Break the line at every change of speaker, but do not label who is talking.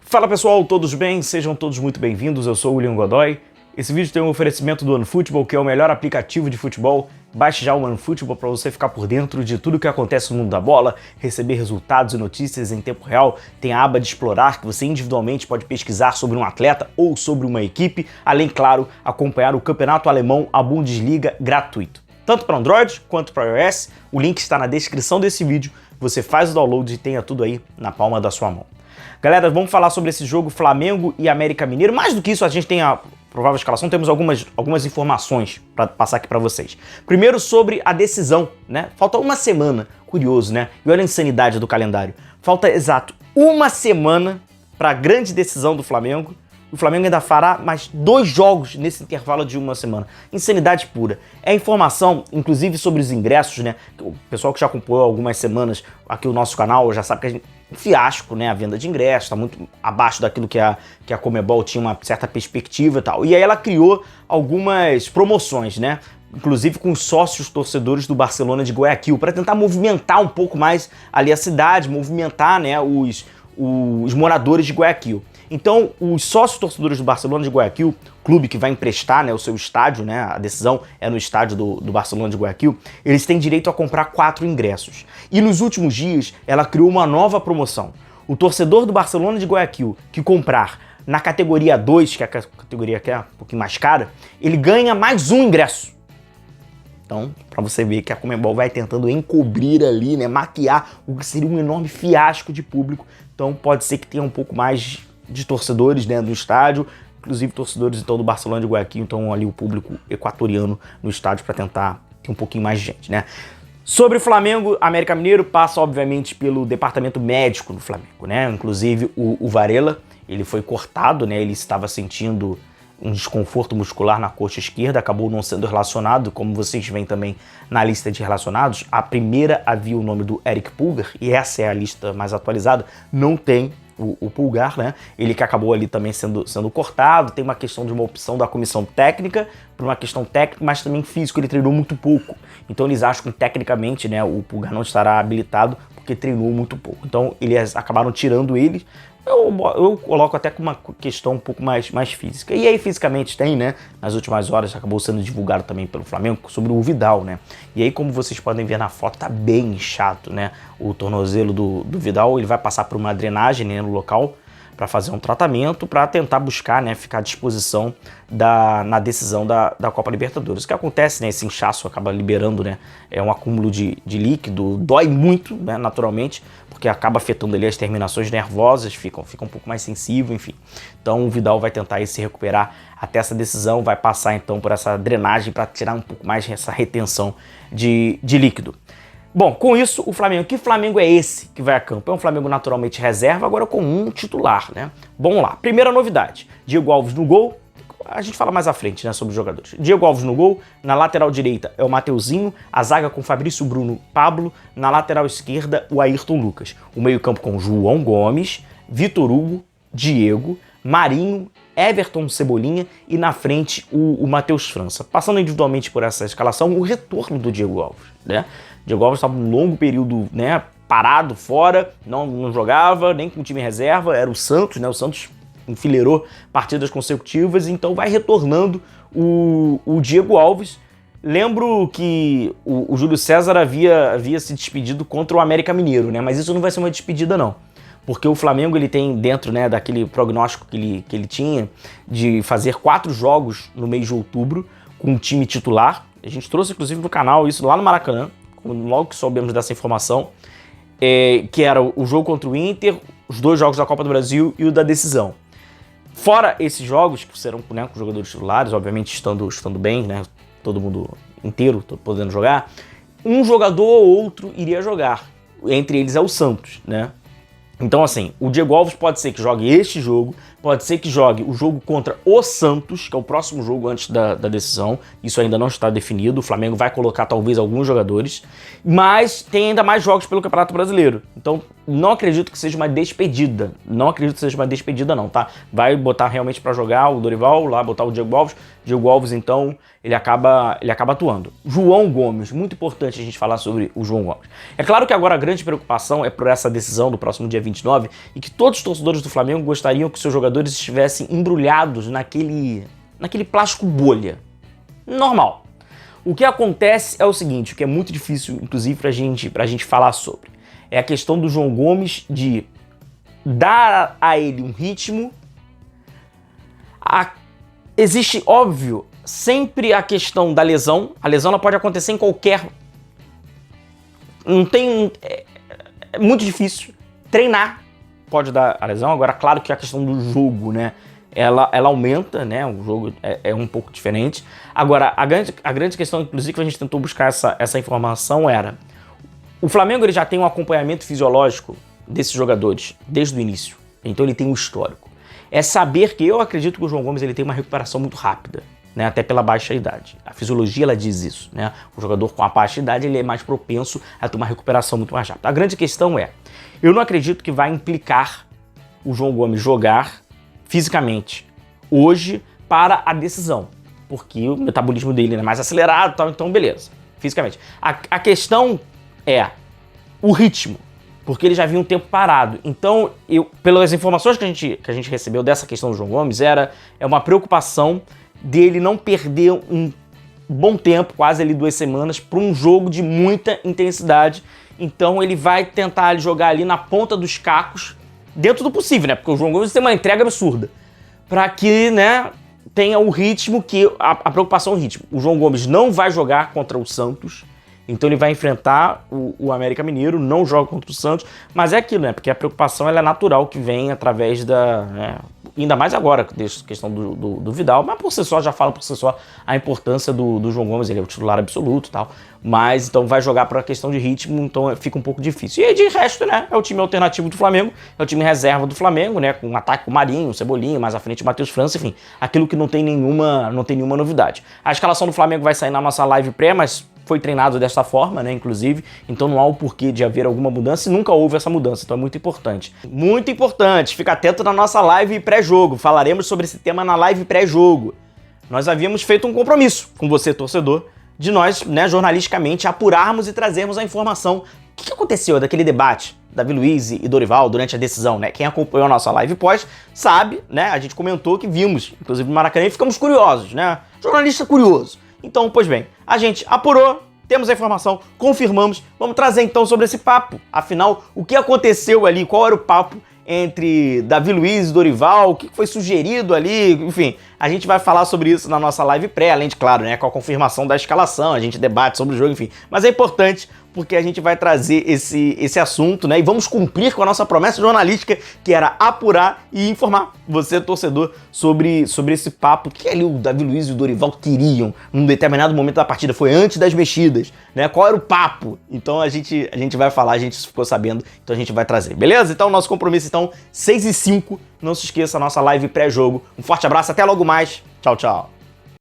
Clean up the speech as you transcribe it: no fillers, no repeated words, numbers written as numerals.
Fala pessoal, todos bem? Sejam todos muito bem-vindos, eu sou o William Godoy. Esse vídeo tem um oferecimento do OneFootball, que é o melhor aplicativo de futebol. Baixe já o OneFootball para você ficar por dentro de tudo que acontece no mundo da bola, receber resultados e notícias em tempo real. Tem a aba de explorar, que você individualmente pode pesquisar sobre um atleta ou sobre uma equipe, além, claro, acompanhar o campeonato alemão, a Bundesliga, gratuito. Tanto para Android quanto para iOS, o link está na descrição desse vídeo, você faz o download e tenha tudo aí na palma da sua mão. Galera, vamos falar sobre esse jogo Flamengo e América Mineiro. Mais do que isso, a gente tem a provável escalação, temos algumas informações para passar aqui para vocês. Primeiro sobre a decisão, né? Falta uma semana, curioso, né? E olha a insanidade do calendário. Falta, exato, uma semana para a grande decisão do Flamengo. O Flamengo ainda fará mais 2 jogos nesse intervalo de uma semana. Insanidade pura. É informação, inclusive, sobre os ingressos, né? O pessoal que já acompanhou algumas semanas aqui o nosso canal já sabe que a gente... um fiasco, né? A venda de ingressos, está muito abaixo daquilo que a Conmebol tinha uma certa perspectiva e tal. E aí ela criou algumas promoções, né? Inclusive com os sócios torcedores do Barcelona de Guayaquil, para tentar movimentar um pouco mais ali a cidade, movimentar, né, os moradores de Guayaquil. Então, os sócios torcedores do Barcelona de Guayaquil, clube que vai emprestar, né, o seu estádio, né, a decisão é no estádio do Barcelona de Guayaquil, eles têm direito a comprar 4 ingressos. E nos últimos dias, ela criou uma nova promoção. O torcedor do Barcelona de Guayaquil que comprar na categoria 2, que é a categoria que é um pouquinho mais cara, ele ganha mais um ingresso. Então, para você ver que a Conmebol vai tentando encobrir ali, né, maquiar o que seria um enorme fiasco de público. Então, pode ser que tenha um pouco mais de torcedores dentro do estádio, inclusive torcedores então do Barcelona de Guayaquil, então ali o público equatoriano no estádio para tentar ter um pouquinho mais de gente, né? Sobre o Flamengo, América Mineiro passa obviamente pelo departamento médico do Flamengo, né? Inclusive o Varela, ele foi cortado, né? Ele estava sentindo um desconforto muscular na coxa esquerda, acabou não sendo relacionado, como vocês veem também na lista de relacionados. A primeira havia o nome do Eric Pulgar, e essa é a lista mais atualizada, não tem o Pulgar, né? Ele que acabou ali também sendo cortado. Tem uma questão de uma opção da comissão técnica, por uma questão técnica, mas também físico, ele treinou muito pouco. Então eles acham que tecnicamente, né, o Pulgar não estará habilitado porque treinou muito pouco. Então eles acabaram tirando ele. Eu coloco até com uma questão um pouco mais física. E aí fisicamente tem, né, nas últimas horas acabou sendo divulgado também pelo Flamengo sobre o Vidal, né. E aí, como vocês podem ver na foto, tá bem chato, né, o tornozelo do Vidal. Ele vai passar por uma drenagem, né, no local para fazer um tratamento, para tentar buscar, né, ficar à disposição na decisão da Copa Libertadores. O que acontece, né, esse inchaço acaba liberando, né, é um acúmulo de líquido, dói muito, né, naturalmente, porque acaba afetando ali as terminações nervosas, fica um pouco mais sensível, enfim. Então o Vidal vai tentar aí se recuperar até essa decisão, vai passar então por essa drenagem para tirar um pouco mais essa retenção de líquido. Bom, com isso, o Flamengo, que Flamengo é esse que vai a campo? É um Flamengo naturalmente reserva, agora com um titular, né? Vamos lá, primeira novidade, Diego Alves no gol, a gente fala mais à frente, né, sobre os jogadores. Diego Alves no gol, na lateral direita é o Mateuzinho, a zaga com Fabrício Bruno, Pablo, na lateral esquerda o Ayrton Lucas. O meio-campo com João Gomes, Vitor Hugo, Diego, Marinho, Everton Cebolinha e na frente o Matheus França. Passando individualmente por essa escalação, o retorno do Diego Alves, né? Diego Alves estava um longo período, né, parado, fora, não jogava, nem com o time reserva, era o Santos, né? O Santos enfileirou partidas consecutivas, então vai retornando o Diego Alves. Lembro que o Júlio César havia se despedido contra o América Mineiro, né? Mas isso não vai ser uma despedida, não. Porque o Flamengo ele tem dentro, né, daquele prognóstico que ele tinha de fazer 4 jogos no mês de outubro com um time titular. A gente trouxe, inclusive, no canal isso lá no Maracanã, logo que soubemos dessa informação, que era o jogo contra o Inter, os 2 jogos da Copa do Brasil e o da decisão. Fora esses jogos, que serão, né, com jogadores titulares, obviamente estando bem, né, todo mundo inteiro podendo jogar, um jogador ou outro iria jogar. Entre eles é o Santos, né? Então, assim, o Diego Alves pode ser que jogue este jogo, pode ser que jogue o jogo contra o Santos, que é o próximo jogo antes da decisão. Isso ainda não está definido. O Flamengo vai colocar talvez alguns jogadores, mas tem ainda mais jogos pelo Campeonato Brasileiro. Então, não acredito que seja uma despedida. Não acredito que seja uma despedida não, tá? Vai botar realmente pra jogar o Dorival, lá botar o Diego Alves. Diego Alves, então, ele acaba atuando. João Gomes, muito importante a gente falar sobre o João Gomes. É claro que agora a grande preocupação é por essa decisão do próximo dia 29 e que todos os torcedores do Flamengo gostariam que seus jogadores estivessem embrulhados naquele plástico bolha. Normal. O que acontece é o seguinte, o que é muito difícil, inclusive, pra gente falar sobre. É a questão do João Gomes de dar a ele um ritmo. Existe, óbvio, sempre a questão da lesão. A lesão ela pode acontecer em qualquer... Não tem... É muito difícil. Treinar pode dar a lesão. Agora, claro que a questão do jogo, né? Ela aumenta, né? O jogo é um pouco diferente. Agora, a grande questão, inclusive, que a gente tentou buscar essa informação era... O Flamengo ele já tem um acompanhamento fisiológico desses jogadores desde o início, então ele tem um histórico. É saber que eu acredito que o João Gomes ele tem uma recuperação muito rápida, né, até pela baixa idade. A fisiologia ela diz isso, né? O jogador com a baixa idade ele é mais propenso a ter uma recuperação muito mais rápida. A grande questão é, eu não acredito que vai implicar o João Gomes jogar fisicamente hoje para a decisão, porque o metabolismo dele é mais acelerado, tal, então beleza, fisicamente. A questão é o ritmo, porque ele já vinha um tempo parado. Então, pelas informações que a gente recebeu dessa questão do João Gomes, é uma preocupação dele não perder um bom tempo, quase ali 2 semanas, para um jogo de muita intensidade. Então, ele vai tentar jogar ali na ponta dos cacos, dentro do possível, né? Porque o João Gomes tem uma entrega absurda, para que, né, tenha o ritmo que... A preocupação é o ritmo. O João Gomes não vai jogar contra o Santos, então ele vai enfrentar o América Mineiro, não joga contra o Santos, mas é aquilo, né? Porque a preocupação ela é natural que vem através da... Né? Ainda mais agora, dessa questão do Vidal, mas por si só, já fala por si só a importância do João Gomes, ele é o titular absoluto e tal, mas então vai jogar por uma questão de ritmo, então fica um pouco difícil. E aí, de resto, né, é o time alternativo do Flamengo, é o time reserva do Flamengo, né, com um ataque com o Marinho, o Cebolinha, mais à frente o Matheus França, enfim, aquilo que não tem nenhuma novidade. A escalação do Flamengo vai sair na nossa live pré, mas foi treinado dessa forma, né, inclusive, então não há o porquê de haver alguma mudança e nunca houve essa mudança, então é muito importante. Muito importante, fica atento na nossa live pré-jogo, falaremos sobre esse tema na live pré-jogo. Nós havíamos feito um compromisso com você, torcedor, de nós, né, jornalisticamente, apurarmos e trazermos a informação. O que aconteceu daquele debate, Davi Luiz e Dorival, durante a decisão, né? Quem acompanhou a nossa live pós sabe, né, a gente comentou que vimos, inclusive no Maracanã, e ficamos curiosos, né, jornalista curioso. Então, pois bem, a gente apurou, temos a informação, confirmamos, vamos trazer então sobre esse papo. Afinal, o que aconteceu ali, qual era o papo entre Davi Luiz e Dorival, o que foi sugerido ali, enfim, a gente vai falar sobre isso na nossa live pré, além de, claro, né, com a confirmação da escalação, a gente debate sobre o jogo, enfim. Mas é importante porque a gente vai trazer esse assunto, né, e vamos cumprir com a nossa promessa jornalística, que era apurar e informar você, torcedor, sobre esse papo que ali o Davi Luiz e o Dorival queriam num determinado momento da partida, foi antes das mexidas, né, qual era o papo? Então a gente vai falar, a gente ficou sabendo, então a gente vai trazer, beleza? Então nosso compromisso, então, 6h05, não se esqueça, a nossa live pré-jogo. Um forte abraço, até logo mais, tchau, tchau.